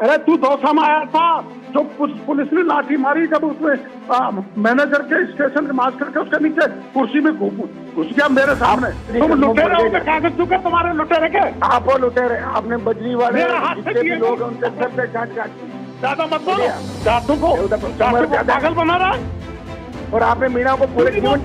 अरे तू दौसा में आया था, जो पुलिस ने लाठी मारी जब उसमें मैनेजर के स्टेशन के मास्टर के उसके नीचे कुर्सी में घुस गया मेरे सामने। तुम लुटेरे हो, कागज चुके तुम्हारे लुटेरे के। आप वो लुटेरे, आपने बजरी वाले जितने भी लोग हैं उनसे सर पे काट ज्यादा मत बोलो, जातों को पागल बना रहा है। और आपने मीणा को पूरे जीवन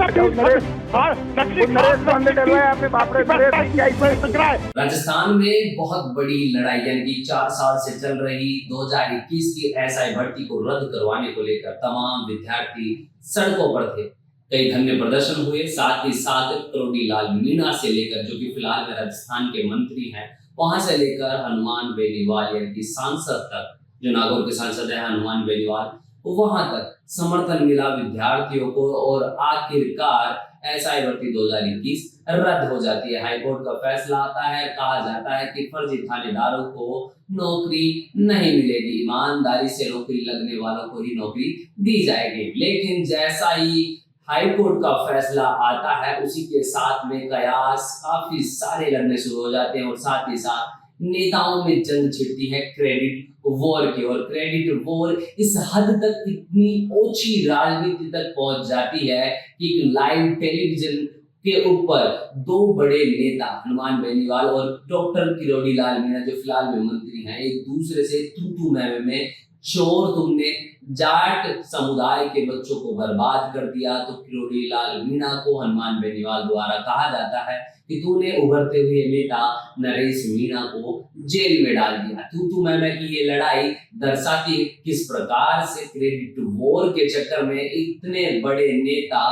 राजस्थान में बहुत बड़ी लड़ाई यानी कि 4 साल से चल रही 2021 की एसआई भर्ती को रद्द करवाने को लेकर तमाम विद्यार्थी सड़कों पर थे। कई धरने प्रदर्शन हुए, साथ ही साथ करोड़ीलाल मीणा से लेकर, जो कि फिलहाल में राजस्थान के मंत्री हैं, वहां से लेकर हनुमान बेनीवाल यानी कि सांसद तक, जो नागौर के सांसद है हनुमान बेनीवाल, वहां तक समर्थन मिला विद्यार्थियों को और आखिरकार एसआई भर्ती 2021 रद्द हो जाती है। हाईकोर्ट का फैसला आता है, कहा जाता है कि फर्जी थानेदारों को नौकरी नहीं मिलेगी, ईमानदारी से नौकरी लगने वालों को ही नौकरी दी जाएगी। लेकिन जैसा ही हाईकोर्ट का फैसला आता है, उसी के साथ में कयास काफी सारे लगने शुरू हो जाते हैं और साथ ही साथ नेताओं में जंग छिड़ती है क्रेडिट वॉर की। और क्रेडिट वॉर इस हद तक इतनी ओछी राजनीति तक पहुंच जाती है कि लाइव टेलीविजन के ऊपर 2 बड़े नेता हनुमान बेनीवाल और डॉक्टर किरोड़ीलाल मीणा, जो फिलहाल में मंत्री हैं, एक दूसरे से तू में चोर तुमने जाट समुदाय के बच्चों को बर्बाद कर दिया, तो किरोड़ीलाल मीणा को हनुमान बेनीवाल द्वारा कहा जाता है कि तूने उभरते हुए नेता नरेश मीणा को जेल में डाल दिया। तू मैं की ये लड़ाई दर्शाती है किस प्रकार से क्रेडिट वॉर के चक्कर में इतने बड़े नेता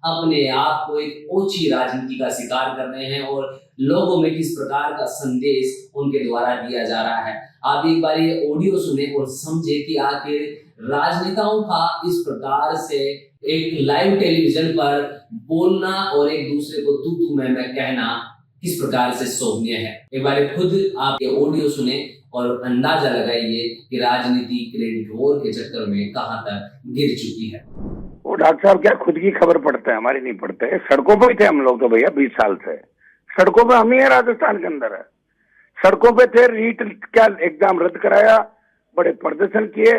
अपने आप को एक ओछी राजनीति का शिकार कर रहे हैं और लोगों में किस प्रकार का संदेश उनके द्वारा दिया जा रहा है। आप एक बार ये ऑडियो सुने और समझे कि आखिर राजनेताओं का इस प्रकार से एक लाइव टेलीविजन पर बोलना और एक दूसरे को तू मैं कहना किस प्रकार से शोभनीय है। एक बार खुद आप ये ऑडियो सुने और अंदाजा लगाइए कि राजनीति क्रेडिट वॉर के चक्कर में कहां तक गिर चुकी है। वो डॉक्टर साहब क्या खुद की खबर पढ़ते हैं, हमारी नहीं पढ़ते। सड़कों पे थे हम लोग तो भैया 20 साल से सड़कों पे हम ही है, राजस्थान के अंदर है। सड़कों पे थे, रीट का एग्जाम रद्द कराया, बड़े प्रदर्शन किए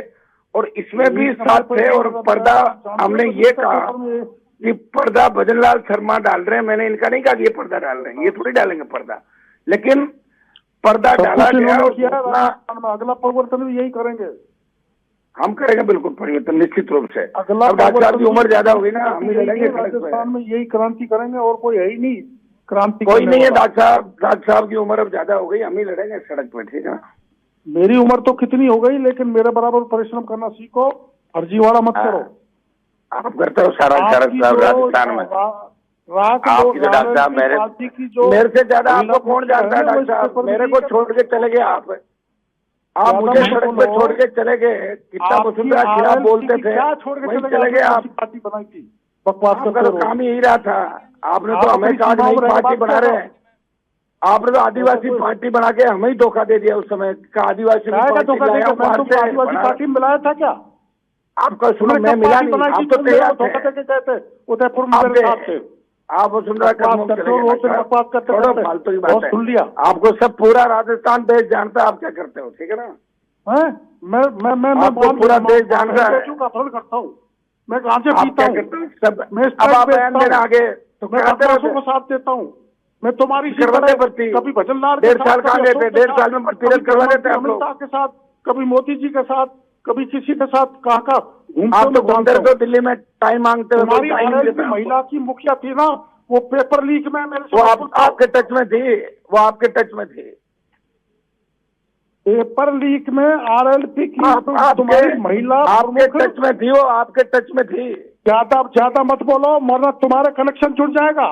और इसमें भी साथ थे। और पर्दा हमने ये कहा कि पर्दा भजनलाल शर्मा डाल रहे हैं, मैंने इनका नहीं कहा कि ये पर्दा डाल रहे हैं, ये थोड़ी डालेंगे पर्दा, लेकिन पर्दा डाला गया। अगला परिवर्तन भी यही करेंगे, हम करेंगे बिल्कुल परिवर्तन निश्चित रूप से। अब डॉक्टर साहब की उम्र ज्यादा होगी ना, हम ही लड़ेंगे राजस्थान में, यही क्रांति करेंगे और कोई है ही नहीं क्रांति। कोई नहीं है डॉक्टर साहब की उम्र अब ज्यादा हो गई, हम ही लड़ेंगे सड़क पे, ठीक है ना। मेरी उम्र तो कितनी हो गई, लेकिन मेरे बराबर परिश्रम करना सीखो, फर्जीवाड़ा मत करो। आप करते हो सारा राजस्थान में। डॉक्टर साहब मेरे से ज्यादा आपको कौन जानता है डॉक्टर साहब, मेरे को छोड़ के चले गए आप मुझे सड़क पे छोड़ के चले गए। कितना वसुंधरा खिलाफ बोलते थे, वहीं चले गए आप। पार्टी बनाई थी, बकवास आपका तो काम यही रहा था। आपने तो हमें कहा नई पार्टी बना रहे हैं, आपने तो आदिवासी पार्टी बना के हमें ही धोखा दे दिया। उस समय का आदिवासी आदिवासी पार्टी में मिलाया था क्या? आपका सुनो, मैं मिला नहीं, आप तो तैयार थे, उदयपुर में आप वसुंधरा फालतू की बात सुन लिया। आपको सब पूरा राजस्थान देश जानता है आप क्या करते हो, ठीक है ना। मैं आपको पूरा देश जानता है। करता हूँ मैं, कहाँ से पीता हूँ सब। अब आप बयान देना आगे तो को साथ देता हूँ मैं। तुम्हारी भर्ती कभी भजनलाल 1.5 साल कहाँ गए थे, 1.5 साल में भर्ती रद्द करवा देते आप लोग के साथ, कभी मोदी जी के साथ, कभी किसी के साथ। कहाँ आप तो घूमते रहते हो दिल्ली में, टाइम मांगते हो। महिला की मुखिया थी ना, वो पेपर लीक में मेरे वो आपके टच में थी, वो आपके टच में थी। पेपर लीक में RLP की तुम्हारी महिला आपके टच में थी, वो आपके टच में थी। ज्यादा मत बोलो, वरना तुम्हारा कनेक्शन छूट जाएगा।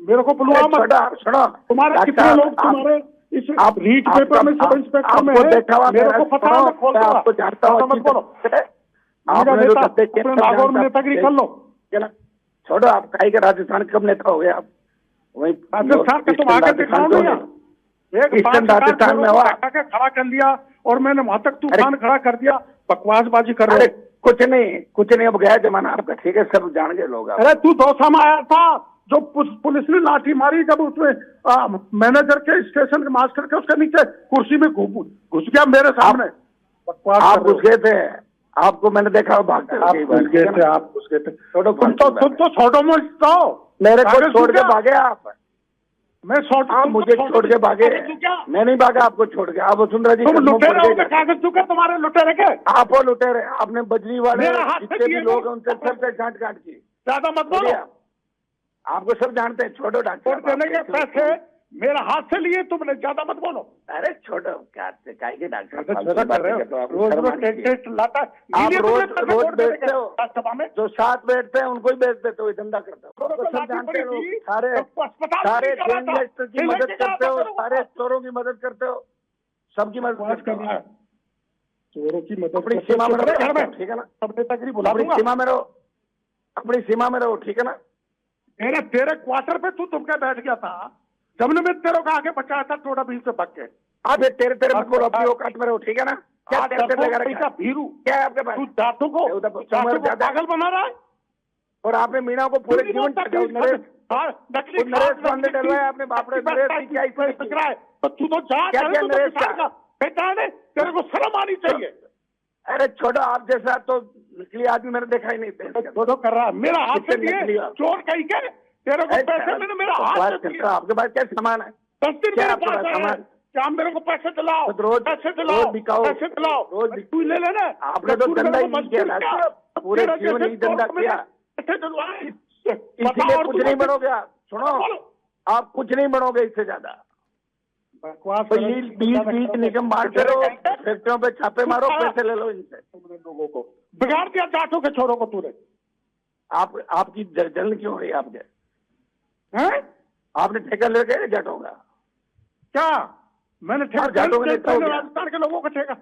मेरे को बुलवा मत। सुनो, तुम्हारे कितने लोग तुम्हारे इस रीट पेपर में, सब इंस्पेक्टर में है, मेरे को पता है, मैं आपको जानता हूँ। मत बोलो, नागौर में नेतागिरी कर लो। छोड़ो, आप काहे के राजस्थान कब नेता हो गए आप? वही राजस्थान का तुम आगे दिखाओ ना, राजस्थान में हुआ खड़ा कर लिया और मैंने वहां तक तूफान खड़ा कर दिया। बकवासबाजी कर रहे। कुछ नहीं, अब गया जमाना आपका, ठीक है, सब जान गए लोग। अरे तू दौसा में आया था, जो पुलिस ने लाठी मारी जब उसमें मैनेजर के स्टेशन के मास्टर के उसके नीचे कुर्सी में घुस गया मेरे सामने। बकवास आप कर रहे हो। घुस गए थे, आपको मैंने देखा भागते हुए आप कई बार, घुस गए थे, आप घुस गए थे। छोड़ो, तुम तो छोड़ो मुझ तो मेरे को कागज छोड़ तू के क्या? भागे आप। मैं छोड़ आप मुझे छोड़ के भागे, तू क्या? मैं नहीं भागा आपको छोड़ के। आप वसुंधरा जी तुम कदमों लुटेरे पड़ हो गए। तो कागज चुके तुम्हारे लुटेरे के। आप वो लुटेरे, आपने बजरी वाले मेरा हाथ से जितने भी दिए लोग ना। हैं उनसे सर पे गांठ काट की। ज्यादा मत बोलो। बोलिए आप। आपको सब जानते हैं, छोड़ो डॉक्टर वोट देने के पैसे मेरा हाथ से लिए तुमने, ज्यादा मत बोलो। अरे छोड़ो, क्या काय के डॉक्टर कैसे साहब छोड़ा की बातें कर रहे हो? करते हो आप, रोज शर्म रोज आती है। टेंट लाता है। आप इसीलिए रोज तुमने पैसे रोज वोट देने बेचते के हो, राज्यसभा में। जो साथ बैठते हैं उनको ही बेच देते हो, ये धंधा करते हो। चोरों को सब लाठी जानते पड़ी हैं लोग, थी, सारे सबको अस्पताल सारे में निकाला था। गैंगस्टर की फिर मदद लेके गया करते था हो, तेरे को। सारे चोरों की मदद करते हो, सबकी मदद बकवास करते कर रहा हो। है। चोरों की मदद अपनी करते सीमा में हो, घर रहो, में ठीक है ना? सब नेतागिरी बुला अपनी दूंगा। सीमा में रहो, अपनी सीमा में रहो, ठीक है ना? तेरे क्वार्टर पे तू तुम क्या बैठ गया था जब ने मैं तेरे को आगे बचाया था, थोड़ा भी से भाग के। आप तेरे तेरे मत बोलो, अपनी औकात में रहो, ठीक है ना? क्या आज तेरे तेरे लगा पैसा रखा है? भीरू, क्या है आपके पास? तू जाटों को उधर जाटों को ज्यादा- पागल बना रहा है। और आपने मीना को पूरे जीवन नकली नरेश खाद, पांडे डलवाया आपने, बाप रे, नरेश की क्या नकली स्थिति बिक रहा है। तो तू तो जा, क्या चले, तू तो नरेश किसान का? का बेटा है, तेरे को शर्म आनी चाहिए। अरे छोड़ो, आप जैसा तो नकली आदमी मैंने देखा ही नहीं था। छोड़ो कर रहा है, मेरा हाथ से कितने नकली दिए हो? चोर कहीं के, तेरे को पैसे मैंने मेरा हाथ से दिए। आपके पास क्या सामान है? 10 दिन क्या मेरे आपके पास पास है, सामान? क्या मेरे को पैसे दिलाओ, तो रोज- पैसे रोज दिलाओ, बिकाओ, पैसे दिलाओ, रोज तू ले लेना। आपने तो धंधा ही नहीं किया ना, पूरे तेरा जीवन जैसे ही धंधा चोर किया, पैसे दिलवाए। इसीलिए बताओ, और कुछ तू नहीं मुझे- बनोगे आप। सुनो, आप कुछ नहीं बनोगे इससे ज्यादा। बकवास तो करो, ये बीच निगम बांटते रहो, फैक्ट्रियों पे छापे मारो, पैसे ले लो इनसे। तुमने लोगों को बिगाड़ दिया, जाटों के छोरों को तूने। आपकी जलन क्यों हो रही है आपके? हैं? आपने ठेका ले गए जाटों का? क्या मैंने ठेका जाटों का नेता हो गया। राजस्थान के लोगों का ठेका